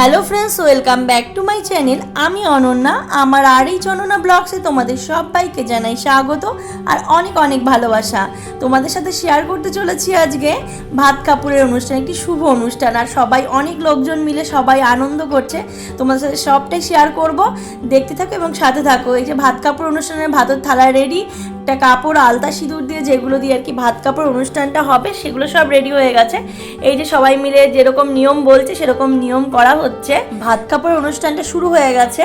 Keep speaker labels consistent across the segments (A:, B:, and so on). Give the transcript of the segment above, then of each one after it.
A: Hello friends, welcome back to my channel. আমি অনন্যা। আমার আর এই অনন্যা ব্লগসে তোমাদের সবাইকে জানাই স্বাগত আর অনেক অনেক ভালোবাসা। তোমাদের সাথে শেয়ার করতে চলেছি আজকে ভাত কাপড়ের অনুষ্ঠান, একটি শুভ অনুষ্ঠান, আর সবাই অনেক লোকজন মিলে সবাই আনন্দ করছে। তোমাদের সাথে সবটাই শেয়ার করব, দেখতে থাকো এবং সাথে থাকো। এই যে ভাত কাপড় অনুষ্ঠানের ভাতের থালা রেডি, একটা কাপড় আলতা সিঁদুর দিয়ে যেগুলো দিয়ে আর কি ভাত কাপড় অনুষ্ঠানটা হবে সেগুলো সব রেডি হয়ে গেছে। এই যে সবাই মিলে যেরকম নিয়ম বলছে সেরকম নিয়ম করা হচ্ছে। ভাত কাপড় অনুষ্ঠানটা শুরু হয়ে গেছে।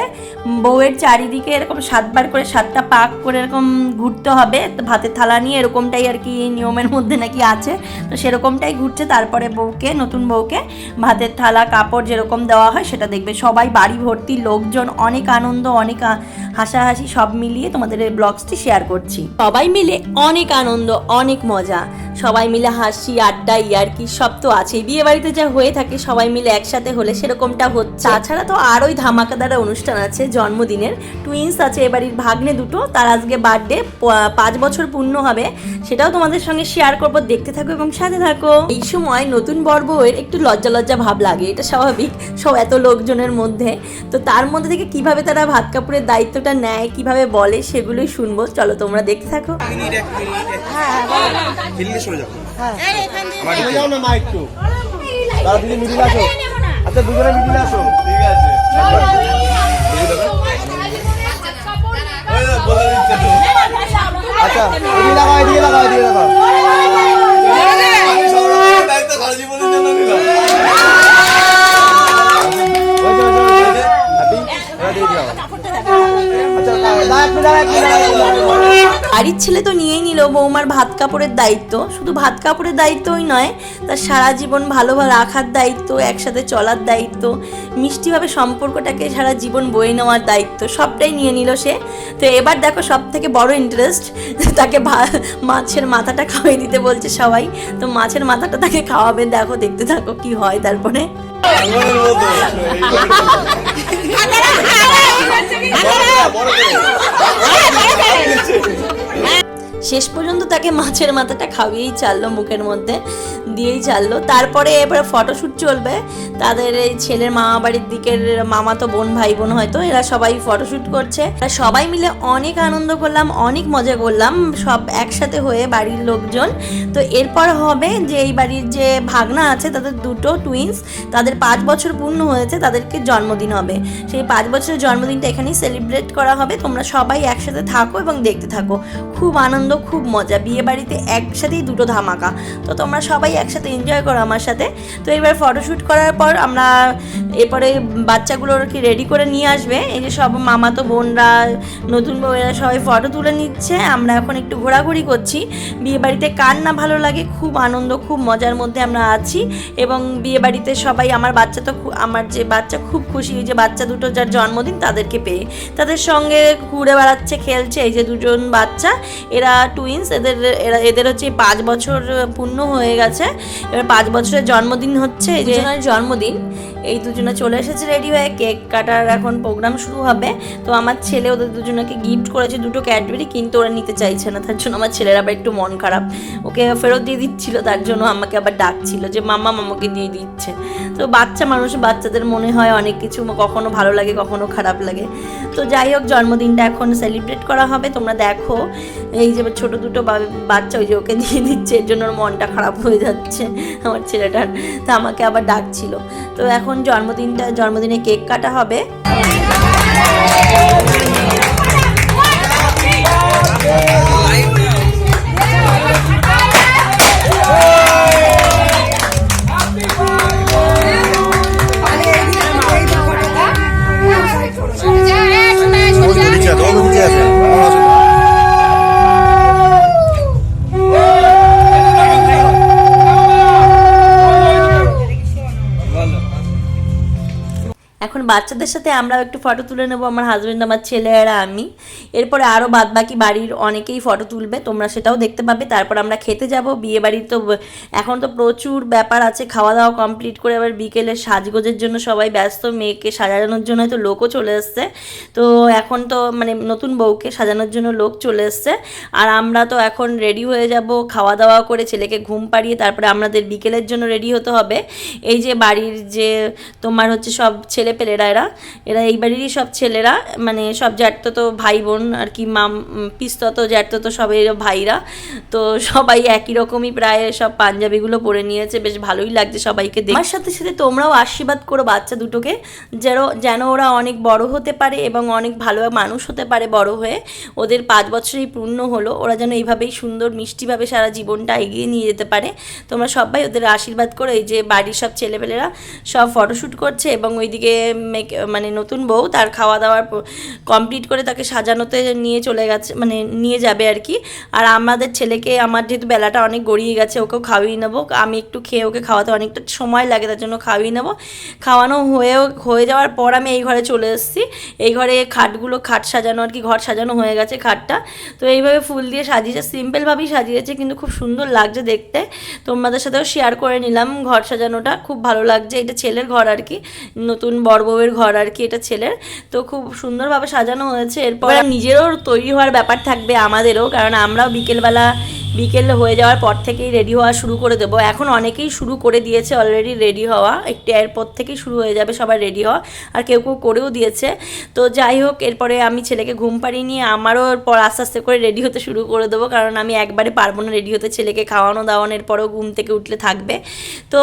A: বউয়ের চারিদিকে এরকম 7বার করে 7টা পাক করে এরকম ঘুরতে হবে ভাতের থালা নিয়ে, এরকমটাই আর কি নিয়মের মধ্যে নাকি আছে। তো সেরকমটাই ঘুরছে। তারপরে বউকে, নতুন বউকে ভাতের থালা কাপড় যেরকম দেওয়া হয় সেটা দেখবে। সবাই বাড়ি ভর্তি লোকজন, অনেক আনন্দ, অনেক হাসাহাসি সব মিলিয়ে তোমাদের এই ব্লগসটি শেয়ার করছি। সবাই মিলে অনেক আনন্দ, অনেক মজা, সবাই মিলে হাসি আড্ডা ইয়ার্কি সব তো আছেই। বিয়ে বাড়িতে যা হয়ে থাকে সবাই মিলে একসাথে হলে সেরকমটা হচ্ছে। তাছাড়া তো আরোই ধামাকাদার অনুষ্ঠান আছে জন্মদিনের। টুইন্স আছে এবাড়ির ভাগ্নে দুটো, তার আজকে বার্থডে, 5 বছর পূর্ণ হবে। সেটাও তোমাদের সঙ্গে শেয়ার করবো, দেখতে থাকো এবং সাথে থাকো। এই সময় নতুন বর বউয়ের একটু লজ্জা লজ্জা ভাব লাগে, এটা স্বাভাবিক, সব এত লোকজনের মধ্যে। তো তার মধ্যে থেকে কিভাবে তারা ভাত কাপড়ের দায়িত্বটা নেয়, কিভাবে বলে, সেগুলোই শুনবো। চলো তোমরা দেখতে থাকো।
B: আচ্ছা দুজনে মিডিলে আসো, ঠিক আছে। আচ্ছা এদিকে লাগাও, এদিকে লাগাও, এদিকে লাগাও।
A: বাড়ির ছেলে তো নিয়েই নিল বৌমার ভাত কাপড়ের দায়িত্ব। শুধু ভাত কাপড়ের দায়িত্বই নয়, তার সারা জীবন ভালোভাবে রাখার দায়িত্ব, একসাথে চলার দায়িত্ব, মিষ্টিভাবে সম্পর্কটাকে সারা জীবন বয়ে নেওয়ার দায়িত্ব, সবটাই নিয়ে নিল সে। তো এবার দেখো সব থেকে বড় ইন্টারেস্ট, তাকে মাছের মাথাটা খাওয়াই দিতে বলছে সবাই। তো মাছের মাথাটা তাকে খাওয়াবে, দেখো দেখতে থাকো কি হয় তারপরে। শেষ পর্যন্ত তাকে মাছের মাথাটা খাওয়িয়েই চাললো, মুখের মধ্যে দিয়েই চাললো। তারপরে এবার ফটোশ্যুট চলবে। তাদের এই ছেলের মামা বাড়ির দিকের মামা তো বোন, ভাই বোন হয়তো, এরা সবাই ফটোশ্যুট করছে। সবাই মিলে অনেক আনন্দ করলাম, অনেক মজা করলাম সব একসাথে হয়ে বাড়ির লোকজন। তো এরপর হবে যে এই বাড়ির যে ভাগনা আছে তাদের দুটো টুইন্স, তাদের 5 বছর পূর্ণ হয়েছে, তাদেরকে জন্মদিন হবে। সেই 5 বছরের জন্মদিনটা এখানেই সেলিব্রেট করা হবে। তোমরা সবাই একসাথে থাকো এবং দেখতে থাকো। খুব আনন্দ, খুব মজা। বিয়ে বাড়িতে একসাথেই দুটো ধামাকা। তো তোমরা সবাই একসাথে এনজয় করো আমার সাথে। তো এবার ফটোশ্যুট করার পর আমরা এরপরে বাচ্চাগুলোকে রেডি করে নিয়ে আসবে। এই যে সব মামাতো বোনরা, নতুন বউয়েরা সবাই ফটো তুলে নিচ্ছে। আমরা এখন একটু ঘোরাঘুরি করছি। বিয়ে বাড়িতে কার না ভালো লাগে, খুব আনন্দ, খুব মজার মধ্যে আমরা আছি। এবং বিয়ে বাড়িতে সবাই, আমার বাচ্চা তো, আমার যে বাচ্চা খুব খুশি, এই যে বাচ্চা দুটো যার জন্মদিন তাদেরকে পেয়ে, তাদের সঙ্গে ঘুরে বেড়াচ্ছে, খেলছে। এই যে দুজন বাচ্চা, এরা টুইন্স, এদের হচ্ছে 5 বছর পূর্ণ হয়ে গেছে। এবার 5 বছরের জন্মদিন হচ্ছে, এই যে জন্মদিন। এই দুজনে চলে এসেছে রেডি হয়ে, কেক কাটার এখন প্রোগ্রাম শুরু হবে। তো আমার ছেলে ওদের দুজনকে গিফট করেছে দুটো ক্যাডবেরি, কিন্তু ওরা নিতে চাইছে না। তার জন্য আমার ছেলের আবার একটু মন খারাপ, ওকে ফেরত দিয়ে দিচ্ছিল। তার জন্য আমাকে আবার ডাকছিল যে মাম্মা মামাকে দিয়ে দিচ্ছে। তো বাচ্চা মানুষ, বাচ্চাদের মনে হয় অনেক কিছু, কখনো ভালো লাগে কখনো খারাপ লাগে। তো যাই হোক, জন্মদিনটা এখন সেলিব্রেট করা হবে। তোমরা দেখো এই যে ছোট দুটো বাচ্চা, ওই যে ওকে দিয়ে দিচ্ছে, এর জন্য ওর মনটা খারাপ হয়ে যাচ্ছে আমার ছেলেটার। তো আমাকে আবার ডাকছিল। তো এখন জন্মদিনে কেক কাটা হবে। এখন বাচ্চাদের সাথে আমরাও একটু ফটো তুলে নেবো, আমার হাজব্যান্ড, আমার ছেলে আর আমি। এরপরে আরও বাদবাকি বাড়ির অনেকেই ফটো তুলবে, তোমরা সেটাও দেখতে পাবে। তারপর আমরা খেতে যাব। বিয়ে বাড়ির তো এখন তো প্রচুর ব্যাপার আছে, খাওয়া দাওয়া কমপ্লিট করে আবার বিকেলে সাজগোজের জন্য সবাই ব্যস্ত, মেয়েকে সাজানোর জন্য হয়তো লোকও চলে এসছে। তো এখন তো মানে নতুন বউকে সাজানোর জন্য লোক চলে এসছে, আর আমরা তো এখন রেডি হয়ে যাব খাওয়া দাওয়া করে, ছেলেকে ঘুম পাড়িয়ে তারপরে আমাদের বিকেলের জন্য রেডি হতে হবে। এই যে বাড়ির যে তোমার হচ্ছে সব ছেলেপেলেরা, এরা এই বাড়িরই সব ছেলেরা, মানে সব জ্যাঠতো ভাই বোন আর কি, পিস্তত জ্যাঠতো সবাই ভাইরা। তো সবাই একই রকমই প্রায় সব পাঞ্জাবিগুলো পরে নিয়েছে, বেশ ভালোই লাগছে সবাইকে দেখে। আমার সাথে সাথে তোমরাও আশীর্বাদ করো বাচ্চা দুটোকে, যেন ওরা অনেক বড় হতে পারে এবং অনেক ভালো মানুষ হতে পারে বড় হয়ে। ওদের 5 বছরই পূর্ণ হলো, ওরা যেন এইভাবেই সুন্দর মিষ্টিভাবে সারা জীবনটা এগিয়ে নিয়ে যেতে পারে। তোমরা সবাই ওদের আশীর্বাদ করো। এই যে বাড়ির সব ছেলেপেলেরা সব ফটোশ্যুট করছে এবং ওইদিকে মানে নতুন বউ তার খাওয়া দাওয়ার কমপ্লিট করে তাকে সাজানোতে নিয়ে চলে গেছে, মানে নিয়ে যাবে আর কি। আর আমাদের ছেলেকে, আমার যেহেতু বেলাটা অনেক গড়িয়ে গেছে, ওকেও খাওয়িয়ে নেবো। আমি একটু খেয়ে ওকে খাওয়াতে অনেকটা সময় লাগে, তার জন্য খাওয়িয়ে নেবো। খাওয়ানো হয়ে যাওয়ার পর আমি এই ঘরে চলে এসেছি। এই ঘরে খাট সাজানো আর কি, ঘর সাজানো হয়ে গেছে খাটটা। তো এইভাবে ফুল দিয়ে সাজিয়েছে, সিম্পলভাবেই সাজিয়েছে, কিন্তু খুব সুন্দর লাগছে দেখতে। তোমাদের সাথেও শেয়ার করে নিলাম ঘর সাজানোটা, খুব ভালো লাগছে। এটা ছেলের ঘর আর কি, নতুন বর বউয়ের ঘর আর কি, এটা ছেলের। তো খুব সুন্দরভাবে সাজানো হয়েছে। এরপর নিজেরও তৈরি হওয়ার ব্যাপার থাকবে আমাদেরও, কারণ আমরাও বিকেল হয়ে যাওয়ার পর থেকেই রেডি হওয়া শুরু করে দেবো। এখন অনেকেই শুরু করে দিয়েছে অলরেডি রেডি হওয়া, একটু এরপর থেকেই শুরু হয়ে যাবে সবাই রেডি হওয়া, আর কেউ করেও দিয়েছে। তো যাই হোক, এরপরে আমি ছেলেকে ঘুম পাড়িয়ে নিয়ে আমারও এরপর আস্তে আস্তে করে রেডি হতে শুরু করে দেবো, কারণ আমি একবারে পারবো না রেডি হতে। ছেলেকে খাওয়ানো দাওয়ানোর পরেও ঘুম থেকে উঠলে থাকবে। তো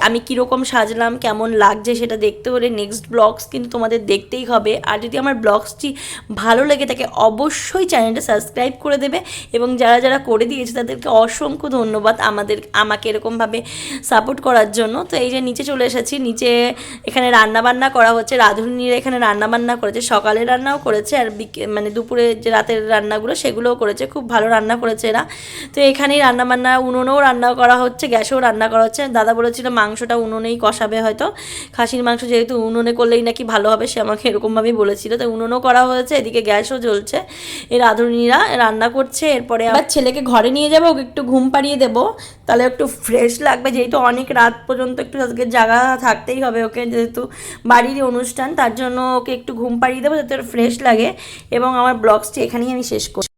A: আমি কীরকম সাজলাম, কেমন লাগছে সেটা দেখতে হলে নেক্সট ব্লগস কিন্তু তোমাদের দেখতেই হবে। আর যদি আমার ব্লগসটি ভালো লেগে থাকে অবশ্যই চ্যানেলটা সাবস্ক্রাইব করে দেবে, এবং যারা যারা করে দিয়েছে তাদেরকে অসংখ্য ধন্যবাদ আমাকে এরকমভাবে সাপোর্ট করার জন্য। তো এই যে নিচে চলে এসেছি, নিচে এখানে রান্নাবান্না করা হচ্ছে। রাঁধুনিরা এখানে রান্নাবান্না করেছে, সকালে রান্নাও করেছে, আর মানে দুপুরে যে রাতের রান্নাগুলো সেগুলোও করেছে, খুব ভালো রান্না করেছে এরা। তো এখানেই রান্নাবান্না, উনুনেও রান্না করা হচ্ছে, গ্যাসেও রান্না করা হচ্ছে। দাদা বলেছিল মাংসটা উনুনেই কষাবে, হয়তো খাসির মাংস যেহেতু উনুনে করলেই নাকি ভালো হবে, সে আমাকে এরকমভাবেই বলেছিল। তো উনুনও করা হয়েছে, এদিকে গ্যাসও জ্বলছে, এই রাঁধুনিরা রান্না করছে। এরপরে আবার ছেলেকে ঘরে নিয়ে যাবো, ওকে একটু ঘুম পাড়িয়ে দেবো, তাহলে একটু ফ্রেশ লাগবে, যেহেতু অনেক রাত পর্যন্ত একটু আজকে জাগা থাকতেই হবে ওকে, যেহেতু বাড়ির অনুষ্ঠান, তার জন্য ওকে একটু ঘুম পাড়িয়ে দেবো যাতে ফ্রেশ লাগে। এবং আমার ব্লগসটি এখানেই আমি শেষ করছি।